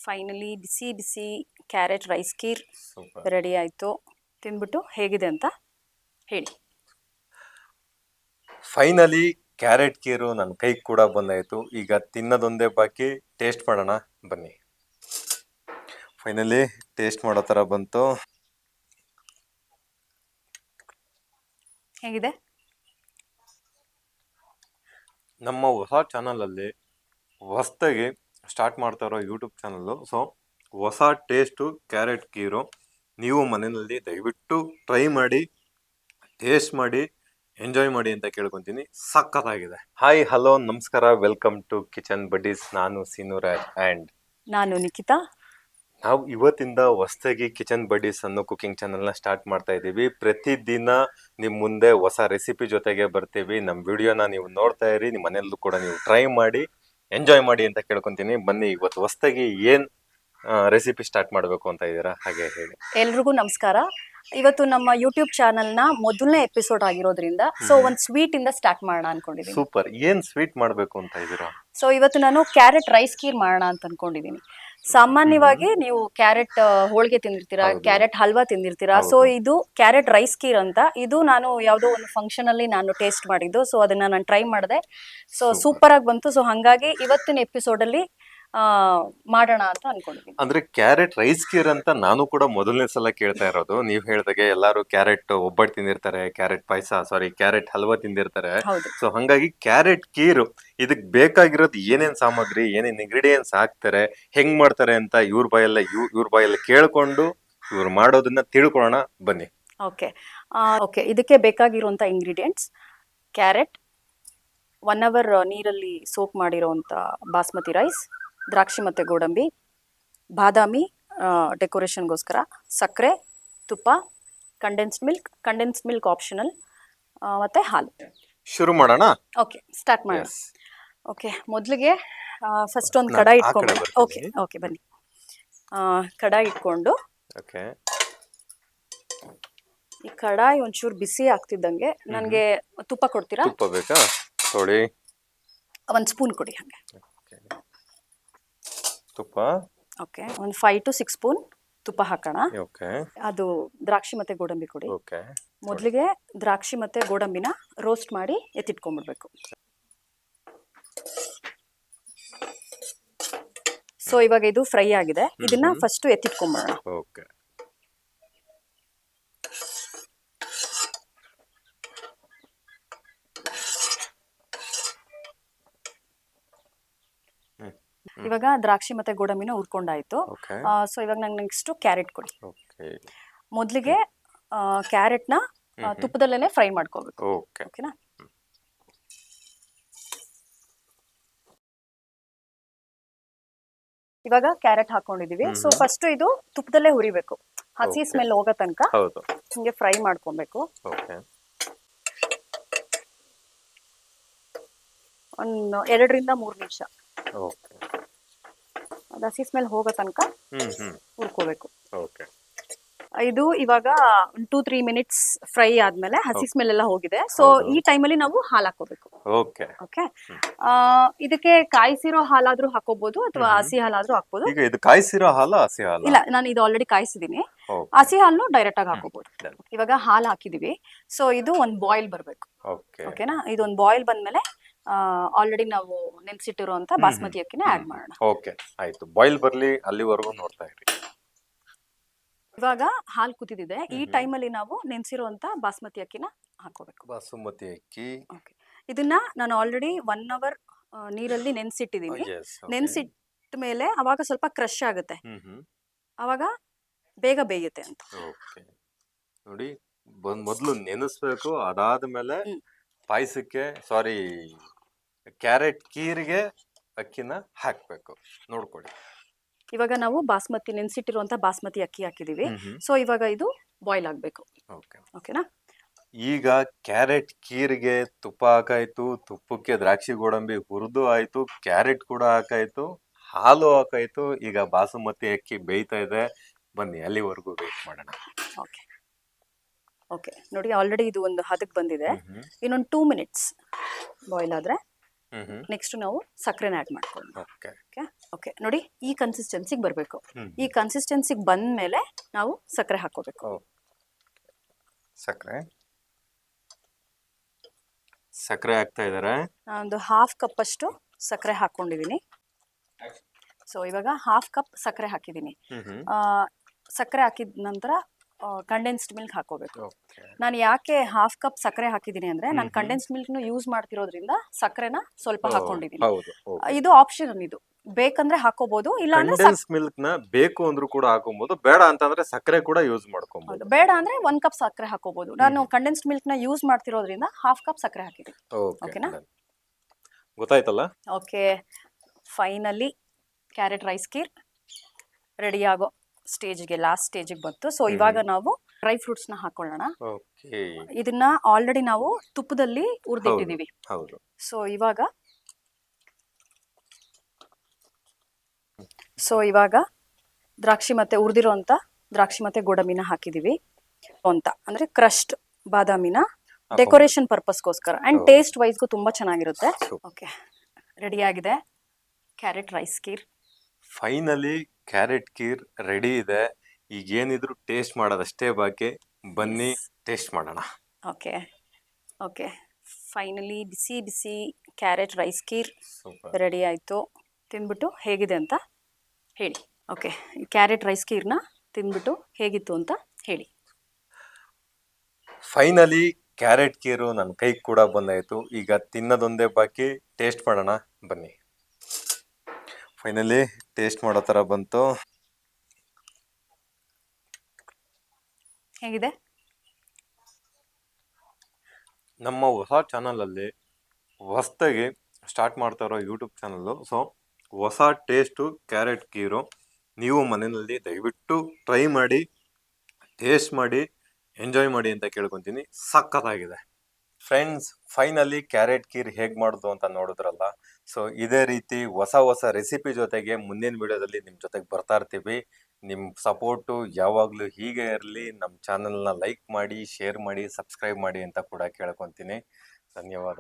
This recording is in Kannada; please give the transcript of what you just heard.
ಫೈನಲಿ ಬಿಸಿ ಬಿಸಿ ಕ್ಯಾರೆಟ್ ರೈಸ್ ಕೀರ್ ಸೂಪರ್. ರೆಡಿ ಆಯಿತು. ತಿಂದ್ಬಿಟ್ಟು ಹೇಗಿದೆ ಅಂತ ಹೇಳಿ. ಫೈನಲಿ ಕ್ಯಾರೆಟ್ ಕೀರು ನನ್ನ ಕೈಗೆ ಕೂಡ ಬಂದಾಯಿತು. ಈಗ ತಿನ್ನೋದೊಂದೇ ಬಾಕಿ. ಟೇಸ್ಟ್ ಮಾಡೋಣ ಬನ್ನಿ. ಫೈನಲಿ ಟೇಸ್ಟ್ ಮಾಡೋ ಥರ ಬಂತು. ಹೇಗಿದೆ? ನಮ್ಮ ಹೊಸ ಚಾನಲಲ್ಲಿ ಹೊಸದಾಗಿ ಸ್ಟಾರ್ಟ್ ಮಾಡ್ತಾ ಇರೋ ಯೂಟ್ಯೂಬ್ ಚಾನಲ್ಲು. ಸೊ ಹೊಸ ಟೇಸ್ಟು ಕ್ಯಾರೆಟ್ ಕೀರು ನೀವು ಮನೆಯಲ್ಲಿ ದಯವಿಟ್ಟು ಟ್ರೈ ಮಾಡಿ, ಟೇಸ್ಟ್ ಮಾಡಿ, ಎಂಜಾಯ್ ಮಾಡಿ ಅಂತ ಕೇಳ್ಕೊತೀನಿ. ಸಖತ್ತಾಗಿದೆ. ಹಾಯ್, ಹಲೋ, ನಮಸ್ಕಾರ, ವೆಲ್ಕಮ್ ಟು ಕಿಚನ್ ಬಡೀಸ್. ನಾನು ಸೀನುರಾಜ್ ಆ್ಯಂಡ್ ನಾನು ನಿಖಿತಾ. ನಾವು ಇವತ್ತಿಂದ ಹೊಸದಾಗಿ ಕಿಚನ್ ಬಡೀಸ್ ಅನ್ನೋ ಕುಕಿಂಗ್ ಚಾನಲ್ನ ಸ್ಟಾರ್ಟ್ ಮಾಡ್ತಾ ಇದ್ದೀವಿ. ಪ್ರತಿದಿನ ನಿಮ್ಮ ಮುಂದೆ ಹೊಸ ರೆಸಿಪಿ ಜೊತೆಗೆ ಬರ್ತೀವಿ. ನಮ್ಮ ವಿಡಿಯೋನ ನೀವು ನೋಡ್ತಾ ಇರಿ, ನಿಮ್ಮ ಮನೆಯಲ್ಲೂ ಕೂಡ ನೀವು ಟ್ರೈ ಮಾಡಿ, ಎಂಜಾಯ್ ಮಾಡಿ ಅಂತ ಕೇಳ್ಕೊತೀನಿ. ಬನ್ನಿ, ಇವತ್ತು ಹೊಸದಾಗಿ ಏನು ರೆಸಿಪಿ ಸ್ಟಾರ್ಟ್ ಮಾಡಬೇಕು ಅಂತ ಇದ್ದೀರಾ ಹಾಗೆ ಹೇಳಿ. ಎಲ್ರಿಗೂ ನಮಸ್ಕಾರ. ಇವತ್ತು ನಮ್ಮ ಯೂಟ್ಯೂಬ್ ಚಾನಲ್ನ ಮೊದಲನೇ ಎಪಿಸೋಡ್ ಆಗಿರೋದ್ರಿಂದ ಸೊ ಒಂದು ಸ್ವೀಟ್ ಇಂದ ಸ್ಟಾರ್ಟ್ ಮಾಡೋಣ ಅನ್ಕೊಂಡಿದ್ದೀನಿ. ಸೂಪರ್. ಏನು ಸ್ವೀಟ್ ಮಾಡಬೇಕು ಅಂತ ಇದ್ದೀರಾ? ಸೊ ಇವತ್ತು ನಾನು ಕ್ಯಾರೆಟ್ ರೈಸ್ ಕೀರ್ ಮಾಡೋಣ ಅಂತ ಅನ್ಕೊಂಡಿದ್ದೀನಿ. ಸಾಮಾನ್ಯವಾಗಿ ನೀವು ಕ್ಯಾರೆಟ್ ಹೋಳಿಗೆ ತಿಂದಿರ್ತೀರಾ, ಕ್ಯಾರೆಟ್ ಹಲ್ವಾ ತಿಂದಿರ್ತೀರಾ. ಸೊ ಇದು ಕ್ಯಾರೆಟ್ ರೈಸ್ ಕೀರ್ ಅಂತ. ಇದು ನಾನು ಯಾವುದೋ ಒಂದು ಫಂಕ್ಷನ್ ಅಲ್ಲಿ ನಾನು ಟೇಸ್ಟ್ ಮಾಡಿದ್ದು. ಸೊ ಅದನ್ನ ನಾನು ಟ್ರೈ ಮಾಡಿದೆ. ಸೊ ಸೂಪರ್ ಆಗಿ ಬಂತು. ಸೊ ಹಂಗಾಗಿ ಇವತ್ತಿನ ಎಪಿಸೋಡ್ ಅಲ್ಲಿ ಮಾಡೋಣ ಅಂತ ಅನ್ಕೊಂಡಿದ್ದೀನಿ. ಅಂದ್ರೆ ಕ್ಯಾರೆಟ್ ರೈಸ್ ಕೀರ್ ಅಂತ ನಾನು ಕೂಡ ಮೊದಲನೇ ಸಲ ಕೇಳ್ತಾ ಇರೋದು. ನೀವ್ ಹೇಳ್ದಾಗೆ ಎಲ್ಲಾರು ಕ್ಯಾರೆಟ್ ಒಬ್ಬಟ್ಟು ತಿಂದಿರ್ತಾರೆ, ಕ್ಯಾರೆಟ್ ಹಲ್ವಾ ತಿಂದಿರ್ತಾರೆ. ಸೊ ಹಂಗಾಗಿ ಕ್ಯಾರೆಟ್ ಕೀರು ಇದಕ್ ಬೇಕಾಗಿರೋದು ಏನೇನ್ ಸಾಮಗ್ರಿ, ಏನೇನ್ ಇಂಗ್ರೀಡಿಯೆಂಟ್ಸ್ ಹಾಕ್ತಾರೆ, ಹೆಂಗ್ ಮಾಡ್ತಾರೆ ಅಂತ ಇವ್ರ ಬಾಯಲ್ಲೇ ಕೇಳ್ಕೊಂಡು ಇವ್ರು ಮಾಡೋದನ್ನ ತಿಳ್ಕೊಳ್ಳೋಣ ಬನ್ನಿ. ಓಕೆ ಇದಕ್ಕೆ ಬೇಕಾಗಿರುವಂತ ಇಂಗ್ರೀಡಿಯೆಂಟ್ಸ್: ಕ್ಯಾರೆಟ್, 1 hour ನೀರಲ್ಲಿ ಸೋಕ್ ಮಾಡಿರೋಂಥ ಬಾಸ್ಮತಿ ರೈಸ್, ದ್ರಾಕ್ಷಿ ಮತ್ತು ಗೋಡಂಬಿ, ಬಾದಾಮಿ ಡೆಕೋರೇಷನ್ಗೋಸ್ಕರ, ಸಕ್ಕರೆ, ತುಪ್ಪ, ಕಂಡೆನ್ಸ್ಡ್ ಮಿಲ್ಕ್ ಆಪ್ಷನಲ್, ಮತ್ತು ಹಾಲು. ಶುರು ಮಾಡೋಣ. ಓಕೆ, ಸ್ಟಾರ್ಟ್ ಮಾಡೋಣ. ಓಕೆ, ಮೊದಲಿಗೆ ಫಸ್ಟ್ ಒಂದು ಕಡಾಯಿ ಇಟ್ಕೊಂಡು, ಓಕೆ ಬನ್ನಿ. ಕಡಾಯಿ ಇಟ್ಕೊಂಡು, ಈ ಕಡಾಯಿ ಒಂಚೂರು ಬಿಸಿ ಆಗ್ತಿದ್ದಂಗೆ ನನಗೆ ತುಪ್ಪ ಕೊಡ್ತೀರಾ? ತುಪ್ಪ ಬೇಕಾ? ಕೊಡಿ. 1 ಸ್ಪೂನ್ ಕೊಡಿ. ಹಾಗೆ ತುಪ್ಪ. ಓಕೆ, ಒಂದು 5 to 6 ಸ್ಪೂನ್ ತುಪ್ಪ ಹಾಕೋಣ. ಅದು ದ್ರಾಕ್ಷಿ ಮತ್ತೆ ಗೋಡಂಬಿ ಕೊಡಿ. ಮೊದಲಿಗೆ ದ್ರಾಕ್ಷಿ ಮತ್ತೆ ಗೋಡಂಬಿನ ರೋಸ್ಟ್ ಮಾಡಿ ಎತ್ತಿಟ್ಕೊಂಡ್ಬಿಡ್ಬೇಕು. ಸೊ ಇವಾಗ ಇದು ಫ್ರೈ ಆಗಿದೆ. ಇದನ್ನ ಫಸ್ಟ್ ಎತ್ತಿಟ್ಕೊಂಡ್ಬಿಡೋಣ. ಇವಾಗ ದ್ರಾಕ್ಷಿ ಮತ್ತೆ ಗೋಡಂಬಿನ ಹುರ್ಕೊಂಡಾಯ್ತು. ಸೊ ಇವಾಗ ನಂಗೆ ನೆಕ್ಸ್ಟ್ ಕ್ಯಾರೆಟ್ ಕೊಡಿ. ಮೊದಲಿಗೆ ಕ್ಯಾರೆಟ್ನ ತುಪ್ಪದಲ್ಲೇನೆ ಫ್ರೈ ಮಾಡ್ಕೋಬೇಕು. ಓಕೆನಾ? ಇವಾಗ ಕ್ಯಾರೆಟ್ ಹಾಕೊಂಡಿದೀವಿ. ಸೊ ಫಸ್ಟ್ ಇದು ತುಪ್ಪದಲ್ಲೇ ಹುರಿಬೇಕು. ಹಸಿ ಸ್ಮೆಲ್ ಹೋಗೋ ತನಕ ಹಿಂಗೆ ಫ್ರೈ ಮಾಡ್ಕೊಬೇಕು. ಒಂದು 2 ರಿಂದ 3 ನಿಮಿಷ ಅದು ಹಸಿ ಸ್ಮೆಲ್ ಹೋಗೋ ತನಕ ಹುರ್ಕೋಬೇಕು. ಇದು ಇವಾಗ 2-3 ಮಿನಿಟ್ಸ್ ಫ್ರೈ ಆದ್ಮೇಲೆ ಹಸಿ ಸ್ಮೆಲ್ ಎಲ್ಲ ಹೋಗಿದೆ. ಸೊ ಈ ಟೈಮಲ್ಲಿ ನಾವು ಹಾಲು ಹಾಕೋಬೇಕು. ಓಕೆ, ಇದಕ್ಕೆ ಕಾಯಿಸಿರೋ ಹಾಲಾದ್ರೂ ಹಾಕೋಬಹುದು ಅಥವಾ ಹಸಿ ಹಾಲಾದ್ರೂ ಹಾಕ್ಬೋದು. ಕಾಯಿಸಿರೋ ಹಾಲು ಹಸಿ ಹಾಲು? ಇಲ್ಲ, ನಾನು ಇದು ಆಲ್ರೆಡಿ ಕಾಯಿಸಿದೀನಿ. ಹಸಿ ಹಾಲು ಡೈರೆಕ್ಟ್ ಆಗಿ ಹಾಕೋಬಹುದು. ಇವಾಗ ಹಾಲು ಹಾಕಿದೀವಿ. ಸೊ ಇದು ಒಂದು ಬಾಯ್ಲ್ ಬರ್ಬೇಕು. ಓಕೆನಾ? ಇದೊಂದು ಬಾಯ್ಲ್ ಬಂದ್ಮೇಲೆ ಆಲ್ರೆಡಿ ನಾವು ನೆನ್ಸಿಟ್ಟಿರುವಂತ ಬಾಸ್ಮತಿ ಅಕ್ಕಿನ ಆಡ್ ಮಾಡೋಣ. ಓಕೆ, ಆಯ್ತು. ಬಾಯ್ಲ್ ಬರ್ಲಿ, ಅಲ್ಲಿವರೆಗೂ ನೋಡ್ತಾ ಇರಿ. ಇವಾಗ ಹಾಲು ಕುದಿದಿದೆ. ಈ ಟೈಮಲ್ಲಿ ನಾವು ನೆನ್ಸಿರುವಂತ ಬಾಸ್ಮತಿ ಅಕ್ಕಿನ ಹಾಕೋಬೇಕು. ಬಾಸುಮತಿ ಅಕ್ಕಿ. ಇದನ್ನ ನಾನು ಆಲ್ರೆಡಿ 1 hour ನೀರಲ್ಲಿ ನೆನ್ಸಿಟ್ಟಿದ್ದೀನಿ. ನೆನ್ಸಿಟ್ಟ ಮೇಲೆ ಅವಾಗ ಸ್ವಲ್ಪ ಕ್ರಶ್ ಆಗುತ್ತೆ, ಅವಾಗ ಬೇಗ ಬೇಯುತ್ತೆ ಅಂತ. ನೋಡಿ, ಮೊದಲು ನೆನೆಸ್ಬೇಕು, ಅದಾದ್ಮೇಲೆ ಪಾಯಸಕ್ಕೆ ಕ್ಯಾರೆಟ್ ಕೀರಿಗೆ ಅಕ್ಕಿನ ಹಾಕ್ಬೇಕು. ನೋಡ್ಕೊಳ್ಳಿ. ಇವಾಗ ನಾವು ನೆನ್ಸಿಟ್ಟಿರುವಂತ ಬಾಸ್ಮತಿ ಅಕ್ಕಿ ಹಾಕಿದೀವಿ. ಸೊ ಇವಾಗ ಇದು ಬಾಯ್ಲ್ ಆಗ್ಬೇಕು. ಓಕೆನಾ? ಈಗ ಕ್ಯಾರೆಟ್ ಕೀರಿಗೆ ತುಪ್ಪ ಹಾಕಾಯ್ತು, ತುಪ್ಪಕ್ಕೆ ದ್ರಾಕ್ಷಿ ಗೋಡಂಬಿ ಹುರಿದು ಆಯ್ತು, ಕ್ಯಾರೆಟ್ ಕೂಡ ಹಾಕಾಯ್ತು, ಹಾಲು ಹಾಕಾಯ್ತು. ಈಗ ಬಾಸುಮತಿ ಅಕ್ಕಿ ಬೇಯ್ತಾ ಇದೆ. ಬನ್ನಿ, ಅಲ್ಲಿವರೆಗೂ ವೇಟ್ ಮಾಡೋಣ. ಓಕೆ, ನೋಡಿ, ಆಲ್ರೆಡಿ ಇದು ಒಂದು ಹದಕ್ಕೆ ಬಂದಿದೆ. ಇನ್ನೊಂದು 2 ಮಿನಿಟ್ಸ್ ಬಾಯ್ಲ್ ಆದ್ರೆ ನೆಕ್ಸ್ಟ್ ನಾವು ಸಕ್ಕರೆನ ಆಡ್ ಮಾಡ್ಕೊಳ್ಳೋಣ. ಓಕೆ ನೋಡಿ, ಈ ಕನ್ಸಿಸ್ಟೆನ್ಸಿಗೆ ಬರಬೇಕು. ಹ್ಮ್. ಈ ಕನ್ಸಿಸ್ಟೆನ್ಸಿಗೆ ಬಂದ್ಮೇಲೆ ನಾವು ಸಕ್ಕರೆ ಹಾಕೋಬೇಕು. ಸಕ್ಕರೆ ಹಾಕ್ತಾ ಇದಾರೆ. ಒಂದು ಹಾಫ್ ಕಪ್ ಅಷ್ಟು ಸಕ್ಕರೆ ಹಾಕೊಂಡಿದ್ದೀನಿ. ಸೊ ಇವಾಗ ಹಾಫ್ ಕಪ್ ಸಕ್ಕರೆ ಹಾಕಿದ್ದೀನಿ. ಸಕ್ಕರೆ ಹಾಕಿದ ನಂತರ ಕಂಡೆನ್ಸ್ಡ್ ಮಿಲ್ಕ್ ಹಾಕೋಬೇಕು. ನಾನು ಯಾಕೆ ಹಾಫ್ ಕಪ್ ಸಕ್ಕರೆ ಹಾಕಿದ್ದೀನಿ ಅಂದ್ರೆ, ನಾನು ಕಂಡೆನ್ಸ್ಡ್ ಮಿಲ್ಕ್ನು ಯೂಸ್ ಮಾಡ್ತಿರೋದ್ರಿಂದ ಸಕ್ಕರೆನ ಸ್ವಲ್ಪ ಹಾಕೊಂಡಿದ್ದೀನಿ. ಇದು ಆಪ್ಷನ್, ಇದು ಬೇಕಂದ್ರೆ ಹಾಕೋಬಹುದು, ಇಲ್ಲ ಅಂದ್ರೆ ಕಂಡೆನ್ಸ್ ಮಿಲ್ಕ್ ನ ಬೇಕು ಅಂದ್ರೂ ಕೂಡ ಹಾಕೋಬಹುದು, ಬೇಡ ಅಂತಂದ್ರೆ ಸಕ್ಕರೆ ಕೂಡ ಯೂಸ್ ಮಾಡ್ಕೊಬಹುದು. ಬೇಡ ಅಂದ್ರೆ 1 ಕಪ್ ಸಕ್ಕರೆ ಹಾಕೋಬಹುದು. ನಾನು ಕಂಡೆನ್ಸ್ಡ್ ಮಿಲ್ಕ್ ನ ಯೂಸ್ ಮಾಡ್ತಿರೋದ್ರಿಂದ ಹಾಫ್ ಕಪ್ ಸಕ್ಕರೆ ಹಾಕಿದ್ದೀನಿ. ಓಕೆನಾ? ಗೊತ್ತಾಯ್ತಲ್ಲ? ಓಕೆ, ಫೈನಲಿ ಕ್ಯಾರೆಟ್ ರೈಸ್ ಕೀರ್ ರೆಡಿ ಆಗೋ ಸ್ಟೇಜ್ಗೆ, ಲಾಸ್ಟ್ ಸ್ಟೇಜಿಗೆ ಬಂತು. ಸೊ ಇವಾಗ ನಾವು ಡ್ರೈ ಫ್ರೂಟ್ಸ್ ನ ಹಾಕೊಳ್ಳೋಣ. ಇದನ್ನ ಆಲ್ರೆಡಿ ನಾವು ತುಪ್ಪದಲ್ಲಿ ಹುರಿದಿಟ್ಟಿದೀವಿ. ಸೊ ಇವಾಗ ದ್ರಾಕ್ಷಿ ಮತ್ತೆ ಹುರಿದಿರೋಂತ ದ್ರಾಕ್ಷಿ ಮತ್ತೆ ಗೋಡಂಬಿನ ಹಾಕಿದೀವಿ ಅಂತ, ಅಂದ್ರೆ ಕ್ರಶ್ಡ್ ಬಾದಾಮಿನ ಡೆಕೋರೇಷನ್ ಪರ್ಪಸ್ಗೋಸ್ಕರ ಅಂಡ್ ಟೇಸ್ಟ್ ವೈಸ್ಗೂ ತುಂಬಾ ಚೆನ್ನಾಗಿರುತ್ತೆ. ಓಕೆ, ರೆಡಿ ಆಗಿದೆ ಕ್ಯಾರೆಟ್ ರೈಸ್ ಕೀರ್. ಫೈನಲಿ ಕ್ಯಾರೆಟ್ ಕೀರ್ ರೆಡಿ ಇದೆ. ಈಗ ಏನಿದ್ರು ಟೇಸ್ಟ್ ಮಾಡೋದಷ್ಟೇ ಬಾಕಿ. ಬನ್ನಿ ಟೇಸ್ಟ್ ಮಾಡೋಣ. ಓಕೆ ಓಕೆ, ಫೈನಲಿ ಬಿಸಿ ಬಿಸಿ ಕ್ಯಾರೆಟ್ ರೈಸ್ ಕೀರ್ ರೆಡಿ ಆಯಿತು. ತಿಂದ್ಬಿಟ್ಟು ಹೇಗಿದೆ ಅಂತ ಹೇಳಿ. ಓಕೆ, ಕ್ಯಾರೆಟ್ ರೈಸ್ ಕೀರ್ನ ತಿಂದ್ಬಿಟ್ಟು ಹೇಗಿತ್ತು ಅಂತ ಹೇಳಿ. ಫೈನಲಿ ಕ್ಯಾರೆಟ್ ಕೀರು ನನ್ನ ಕೈಗೆ ಕೂಡ ಬಂದಾಯಿತು. ಈಗ ತಿನ್ನೋದೊಂದೇ ಬಾಕಿ. ಟೇಸ್ಟ್ ಮಾಡೋಣ ಬನ್ನಿ. ಫೈನಲಿ ಟೇಸ್ಟ್ ಮಾಡೋ ಥರ ಬಂತು. ಹೇಗಿದೆ? ನಮ್ಮ ಹೊಸ ಚಾನಲಲ್ಲಿ ಹೊಸದಾಗಿ ಸ್ಟಾರ್ಟ್ ಮಾಡ್ತಾ ಇರೋ ಯೂಟ್ಯೂಬ್ ಚಾನಲ್ಲು. ಸೊ ಹೊಸ ಟೇಸ್ಟು ಕ್ಯಾರೆಟ್ ಕೀರು ನೀವು ಮನೆಯಲ್ಲಿ ದಯವಿಟ್ಟು ಟ್ರೈ ಮಾಡಿ, ಟೇಸ್ಟ್ ಮಾಡಿ, ಎಂಜಾಯ್ ಮಾಡಿ ಅಂತ ಕೇಳ್ಕೊತೀನಿ. ಸಖತ್ತಾಗಿದೆ ಫ್ರೆಂಡ್ಸ್. ಫೈನಲಿ ಕ್ಯಾರೆಟ್ ಕೀರ್ ಹೇಗೆ ಮಾಡೋದು ಅಂತ ನೋಡಿದ್ರಲ್ಲ. ಸೊ ಇದೇ ರೀತಿ ಹೊಸ ಹೊಸ ರೆಸಿಪಿ ಜೊತೆಗೆ ಮುಂದಿನ ವಿಡಿಯೋದಲ್ಲಿ ನಿಮ್ಮ ಜೊತೆಗೆ ಬರ್ತಾ ಇರ್ತೀವಿ. ನಿಮ್ಮ ಸಪೋರ್ಟು ಯಾವಾಗಲೂ ಹೀಗೆ ಇರಲಿ. ನಮ್ಮ ಚಾನಲ್ನ ಲೈಕ್ ಮಾಡಿ, ಶೇರ್ ಮಾಡಿ, ಸಬ್ಸ್ಕ್ರೈಬ್ ಮಾಡಿ ಅಂತ ಕೂಡ ಕೇಳ್ಕೊತೀನಿ. ಧನ್ಯವಾದ.